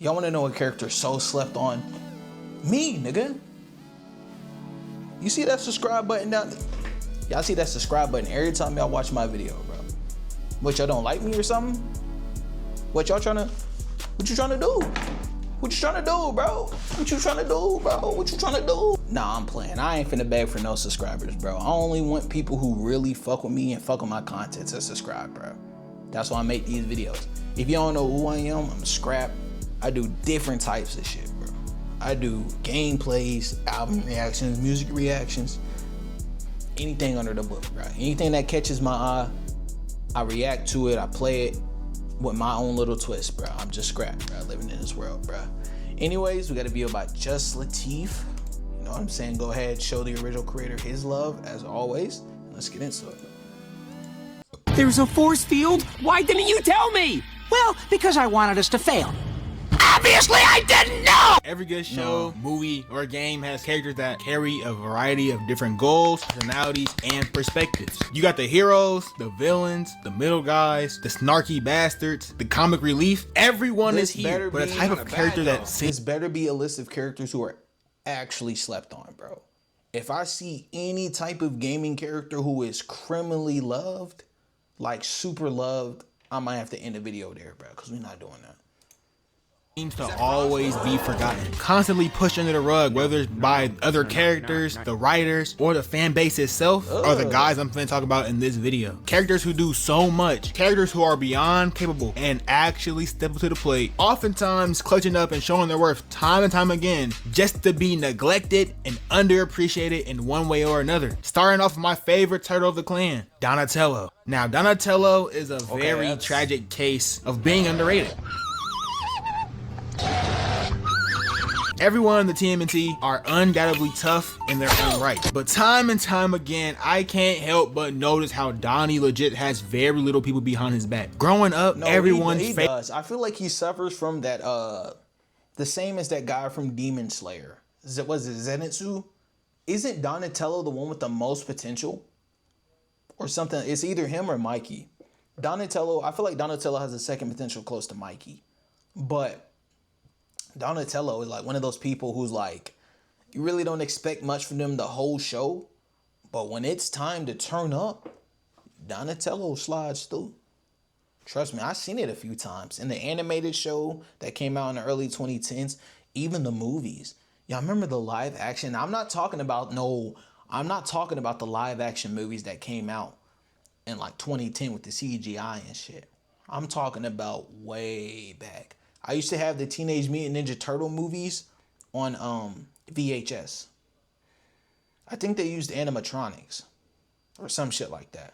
Y'all wanna know a character so slept on? Me, nigga. You see that subscribe button down there? Y'all see that subscribe button every time y'all watch my video, bro. What, y'all don't like me or something? What you trying to do? What you trying to do, bro? What you trying to do, bro? What you trying to do? Nah, I'm playing. I ain't finna beg for no subscribers, bro. I only want people who really fuck with me and fuck with my content to subscribe, bro. That's why I make these videos. If you don't know who I am, I'm Scrap. I do different types of shit, bro. I do gameplays, album reactions, music reactions, anything under the book, bro. Anything that catches my eye, I react to it, I play it with my own little twist, bro. I'm just Scrap, bro, living in this world, bro. Anyways, we got a video about Just Lateef. You know what I'm saying? Go ahead, show the original creator his love, as always. Let's get into it. There's a force field? Why didn't you tell me? Well, because I wanted us to fail. Obviously, I didn't know! Every good show, movie, or game has characters that carry a variety of different goals, personalities, and perspectives. You got the heroes, the villains, the middle guys, the snarky bastards, the comic relief. Everyone is here, but a type of character that this better be a list of characters who are actually slept on, bro. If I see any type of gaming character who is criminally loved, like super loved, I might have to end the video there, bro, because we're not doing that. Seems to always be forgotten, constantly pushed under the rug, whether it's by other characters, the writers, or the fan base itself, are the guys I'm finna talk about in this video. Characters who do so much, characters who are beyond capable and actually step up to the plate, oftentimes clutching up and showing their worth time and time again, just to be neglected and underappreciated in one way or another. Starting off with my favorite turtle of the clan, Donatello. Now, Donatello is a very tragic case of being underrated. Everyone in the TMNT are undoubtedly tough in their own right, but time and time again, I can't help but notice how Donnie legit has very little people behind his back. Growing up, he does. I feel like he suffers from that, the same as that guy from Demon Slayer. Was it Zenitsu? Isn't Donatello the one with the most potential? Or something, it's either him or Mikey. Donatello, I feel like Donatello has a second potential close to Mikey, but Donatello is like one of those people who's like, you really don't expect much from them the whole show, but when it's time to turn up, Donatello slides through. Trust me, I've seen it a few times. In the animated show that came out in the early 2010s, even the movies. Y'all remember the live action? I'm not talking about the live action movies that came out in like 2010 with the CGI and shit. I'm talking about way back. I used to have the Teenage Mutant Ninja Turtle movies on VHS. I think they used animatronics or some shit like that.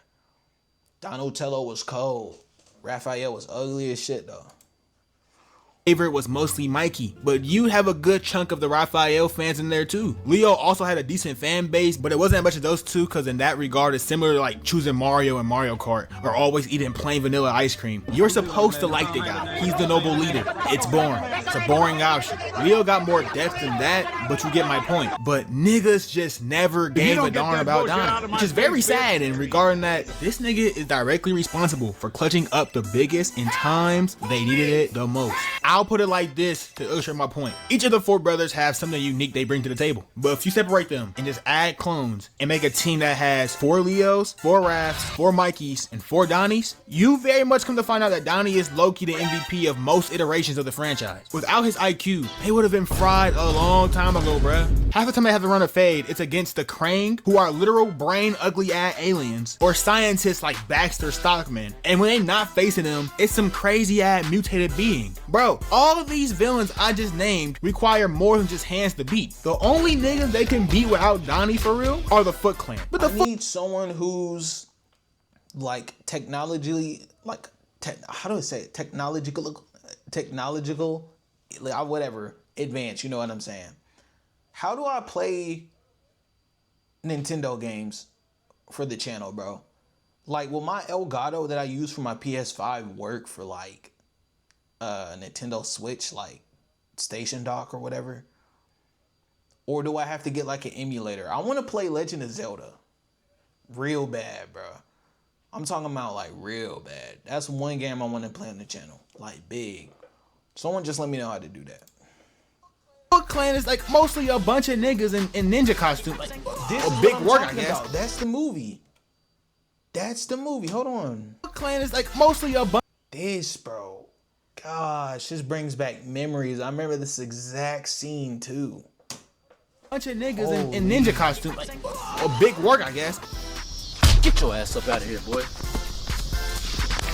Donatello was cold. Raphael was ugly as shit though. Favorite was mostly Mikey, but you have a good chunk of the Raphael fans in there too. Leo also had a decent fan base, but it wasn't as much as those two because in that regard it's similar to like choosing Mario and Mario Kart or always eating plain vanilla ice cream. You're supposed to like the guy. He's the noble leader. It's boring. It's a boring option. Leo got more depth than that, but you get my point. But niggas just never gave a darn about Donnie, which is very sad. And regarding that, this nigga is directly responsible for clutching up the biggest in times they needed it the most. I'll put it like this to illustrate my point. Each of the four brothers have something unique they bring to the table. But if you separate them and just add clones and make a team that has 4 Leos, 4 Raphs, 4 Mikeys, and 4 Donnies, you very much come to find out that Donnie is low-key the MVP of most iterations of the franchise. Without his IQ, they would have been fried a long time ago, bruh. Half the time they have to run a fade, it's against the Krang, who are literal brain ugly-ass aliens, or scientists like Baxter Stockman. And when they not facing them, it's some crazy-ass mutated being. Bro, all of these villains I just named require more than just hands to beat. The only niggas they can beat without Donnie for real are the Foot Clan. But I need someone who's like technologically, like how do I say it? Technological, like, whatever, advanced. You know what I'm saying? How do I play Nintendo games for the channel, bro? Like, will my Elgato that I use for my PS5 work for like Nintendo Switch, like Station Dock or whatever? Or do I have to get like an emulator? I want to play Legend of Zelda real bad, bro. I'm talking about like real bad. That's one game I want to play on the channel, like big. Someone just let me know how to do that. Foot Clan is like mostly a bunch of niggas in ninja costumes. Like This a is big what I'm work, I talking guess. about. That's the movie. That's the movie. Hold on. Foot Clan is like mostly a This, bro. Gosh, this brings back memories. I remember this exact scene too. bunch of niggas in ninja costumes. Like a big work, I guess. Get your ass up out of here, boy.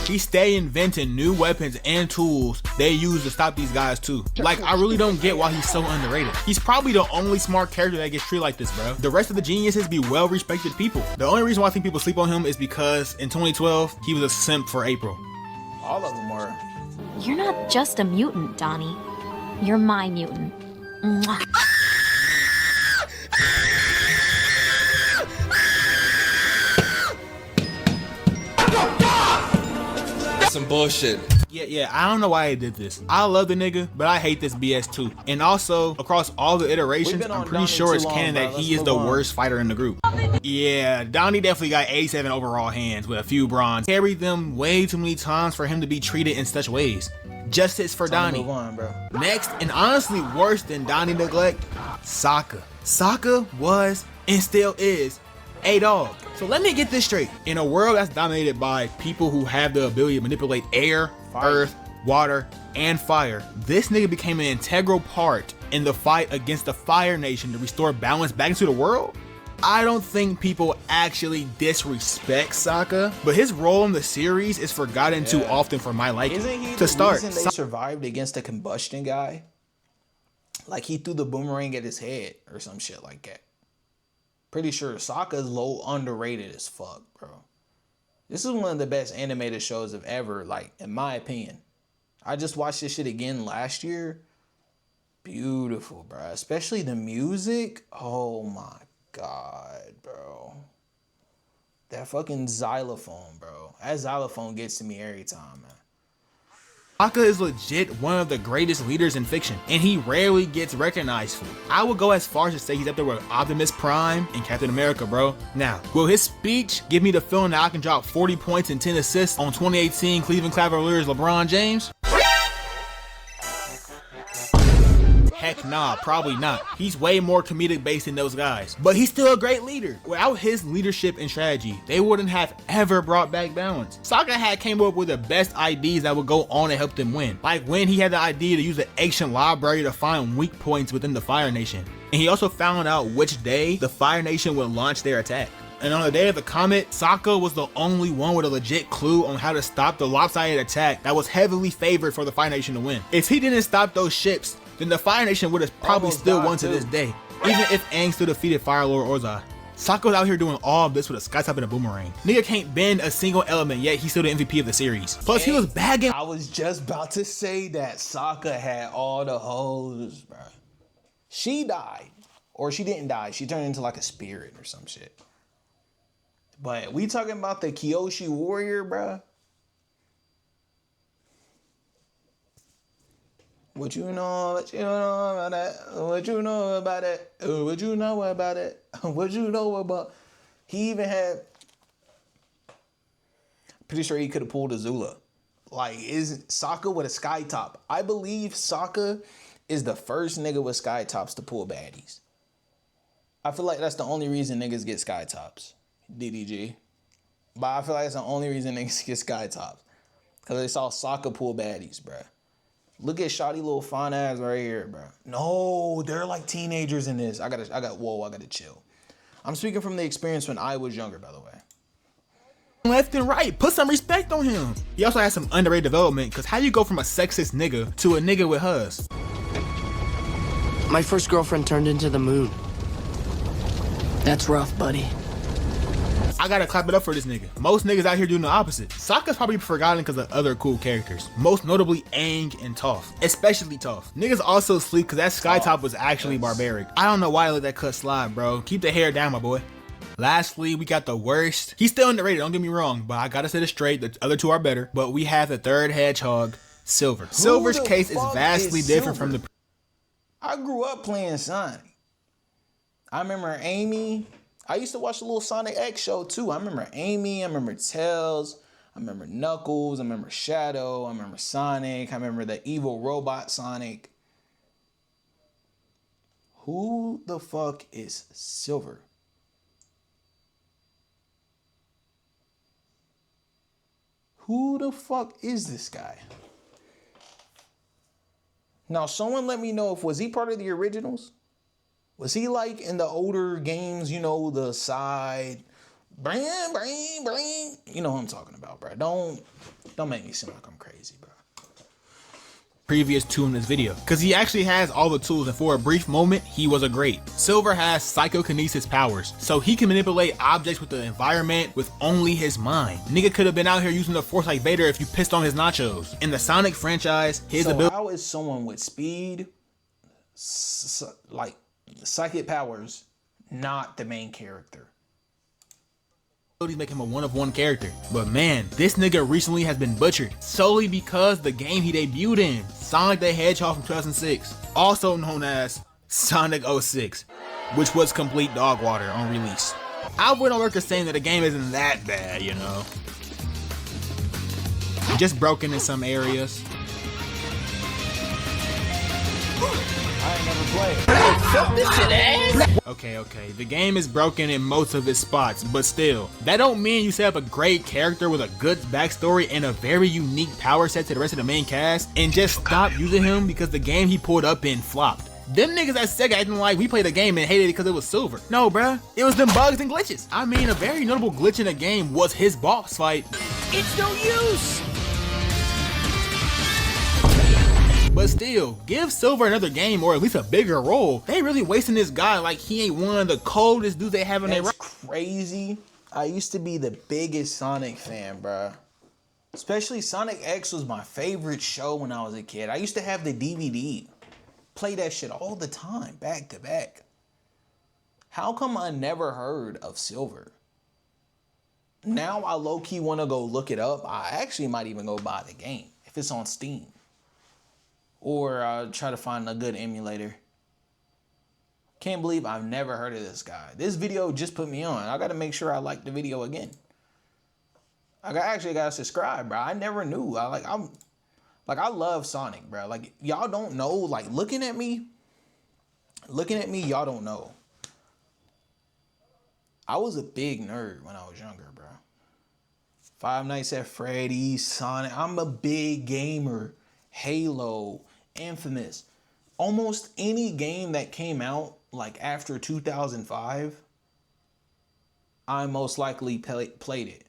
He stay inventing new weapons and tools they use to stop these guys too. Like, I really don't get why he's so underrated. He's probably the only smart character that gets treated like this, bro. The rest of the geniuses be well-respected people. The only reason why I think people sleep on him is because in 2012, he was a simp for April. All of them were. You're not just a mutant, Donnie. You're my mutant. Mwah. Some bullshit. Yeah, I don't know why he did this. I love the nigga, but I hate this BS too. And also, across all the iterations, I'm pretty Donnie sure it's too long, canon that bro. he is Let's the move on. worst fighter in the group. Yeah, Donnie definitely got 87 overall hands with a few bronze. Carried them way too many times for him to be treated in such ways. Justice for Donnie. Move on, bro. Next, and honestly worse than Donnie neglect, Sokka. Sokka was, and still is, a dog. So let me get this straight. In a world that's dominated by people who have the ability to manipulate air, earth, water, and fire, this nigga became an integral part in the fight against the Fire Nation to restore balance back into the world? I don't think people actually disrespect Sokka, but his role in the series is forgotten too often for my liking. Isn't he To the start, reason they survived against a combustion guy? Like he threw the boomerang at his head or some shit like that. Pretty sure Sokka's low underrated as fuck, bro. This is one of the best animated shows of ever, like, in my opinion. I just watched this shit again last year. Beautiful, bro. Especially the music. Oh my God, bro. That fucking xylophone, bro. That xylophone gets to me every time, man. Sokka is legit one of the greatest leaders in fiction, and he rarely gets recognized for it. I would go as far as to say he's up there with Optimus Prime and Captain America, bro. Now, will his speech give me the feeling that I can drop 40 points and 10 assists on 2018 Cleveland Cavaliers LeBron James? Heck nah, probably not. He's way more comedic based than those guys. But he's still a great leader. Without his leadership and strategy, they wouldn't have ever brought back balance. Sokka had came up with the best ideas that would go on and help them win. Like when he had the idea to use the ancient library to find weak points within the Fire Nation. And he also found out which day the Fire Nation would launch their attack. And on the day of the comet, Sokka was the only one with a legit clue on how to stop the lopsided attack that was heavily favored for the Fire Nation to win. If he didn't stop those ships, then the Fire Nation would have probably Almost still died, won to too. this day, even if Aang still defeated Fire Lord Ozai. Sokka was out here doing all of this with a sky top and a boomerang. Nigga can't bend a single element, yet he's still the MVP of the series. Plus, he was bagging. I was just about to say that Sokka had all the hoes, bro. She died. Or she didn't die. She turned into like a spirit or some shit. But we talking about the Kyoshi warrior, bro. What you know about that? What you know about it? What you know about it? What you know about? He even had. Pretty sure he could have pulled a Zula. Like, is Sokka with a sky top? I believe Sokka is the first nigga with sky tops to pull baddies. I feel like that's the only reason niggas get sky tops. DDG. But I feel like that's the only reason niggas get sky tops. Because they saw Sokka pull baddies, bruh. Look at shoddy little fine ass right here, bro. No, they're like teenagers in this. I gotta chill. I'm speaking from the experience when I was younger, by the way. Left and right, put some respect on him. He also has some underrated development, because how you go from a sexist nigga to a nigga with hus? My first girlfriend turned into the moon. That's rough, buddy. I gotta clap it up for this nigga. Most niggas out here doing the opposite. Sokka's probably forgotten because of other cool characters. Most notably Aang and Toph. Especially Toph. Niggas also sleep because that sky top was actually barbaric. I don't know why I let that cut slide, bro. Keep the hair down, my boy. Lastly, we got the worst. He's still underrated, don't get me wrong, but I gotta set it straight. The other two are better. But we have the third hedgehog, Silver. Silver's the case is fuck vastly is different Silver? from the I grew up playing Sonic. I remember Amy. I used to watch the little Sonic X show too. I remember Amy. I remember Tails. I remember Knuckles, I remember Shadow, I remember Sonic, I remember the evil robot Sonic. Who the fuck is Silver? Who the fuck is this guy? Now, someone let me know was he part of the originals? Was he like in the older games, you know, the side, bring, you know what I'm talking about, bro. Don't make me seem like I'm crazy, bro. Previous to in this video, because he actually has all the tools, and for a brief moment he was a great. Silver has psychokinesis powers, so he can manipulate objects with the environment with only his mind. Nigga could have been out here using the force like Vader if you pissed on his nachos. In the Sonic franchise, his ability. How is someone with speed, like psychic powers, not the main character? Make him a one-of-one character, but man, this nigga recently has been butchered solely because the game he debuted in, Sonic the Hedgehog from 2006, also known as Sonic 06, which was complete dog water on release. I went on record saying that the game isn't that bad, you know, just broken in some areas. I ain't never played. Okay, the game is broken in most of its spots, but still, that don't mean you set up a great character with a good backstory and a very unique power set to the rest of the main cast and just stop using him because the game he pulled up in flopped. Them niggas at Sega acting like we played the game and hated it because it was Silver. No, bruh, it was them bugs and glitches. I mean, a very notable glitch in the game was his boss fight. It's no use! But still, give Silver another game or at least a bigger role. They really wasting this guy like he ain't one of the coldest dudes they have in their. That's crazy. I used to be the biggest Sonic fan, bruh. Especially Sonic X was my favorite show when I was a kid. I used to have the DVD. Play that shit all the time, back to back. How come I never heard of Silver? Now I low-key want to go look it up. I actually might even go buy the game if it's on Steam. Or try to find a good emulator. Can't believe I've never heard of this guy. This video just put me on. I gotta make sure I like the video again. I actually gotta subscribe, bro. I never knew. I love Sonic, bro. Like, y'all don't know. Like, looking at me, y'all don't know. I was a big nerd when I was younger, bro. Five Nights at Freddy's, Sonic. I'm a big gamer. Halo, Infamous. Almost any game that came out like after 2005, I most likely played it.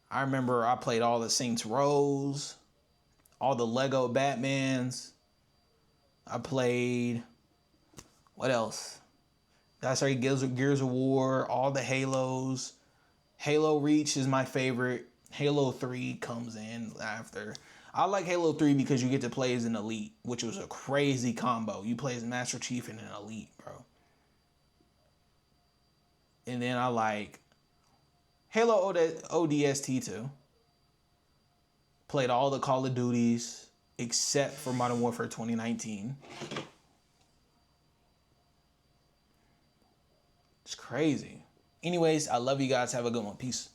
I remember I played all the Saints Rows, all the Lego Batmans. I played, what else? That's right, Gears of War, all the Halos. Halo Reach is my favorite. Halo 3 comes in after. I like Halo 3 because you get to play as an elite, which was a crazy combo. You play as Master Chief and an elite, bro. And then I like Halo ODST 2. Played all the Call of Duties except for Modern Warfare 2019. It's crazy. Anyways, I love you guys. Have a good one. Peace.